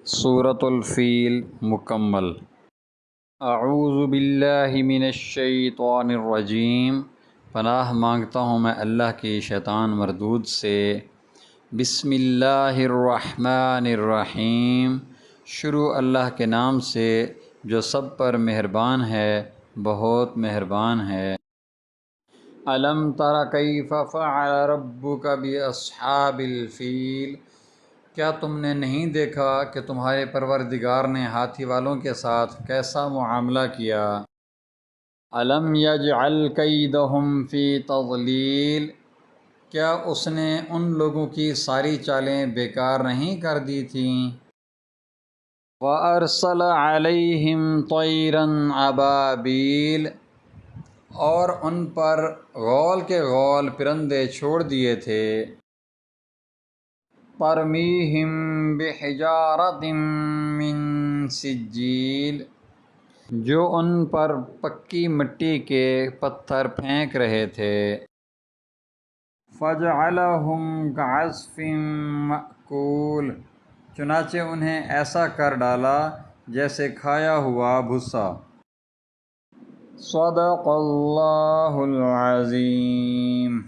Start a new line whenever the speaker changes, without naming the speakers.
سورۃ الفیل مکمل۔ اعوذ باللہ من الشیطان الرجیم، پناہ مانگتا ہوں میں اللہ کی شیطان مردود سے۔ بسم اللہ الرحمن الرحیم، شروع اللہ کے نام سے جو سب پر مہربان ہے، بہت مہربان ہے۔ الم تر کیف فعل ربک باصحاب الفیل، کیا تم نے نہیں دیکھا کہ تمہارے پروردگار نے ہاتھی والوں کے ساتھ کیسا معاملہ کیا؟ الم یجعل کیدہم فی تضلیل، کیا اس نے ان لوگوں کی ساری چالیں بیکار نہیں کر دی تھیں؟ وَأَرْسَلَ عَلَيْهِمْ طَيْرًا أَبَابِيلَ، اور ان پر غول کے غول پرندے چھوڑ دیے تھے۔ ترمیہم بحجارۃ من سجیل، جو ان پر پکی مٹی کے پتھر پھینک رہے تھے۔ فجعلہم کعصف مأکول، چنانچہ انہیں ایسا کر ڈالا جیسے کھایا ہوا بھسا۔ صدق اللہ العظیم۔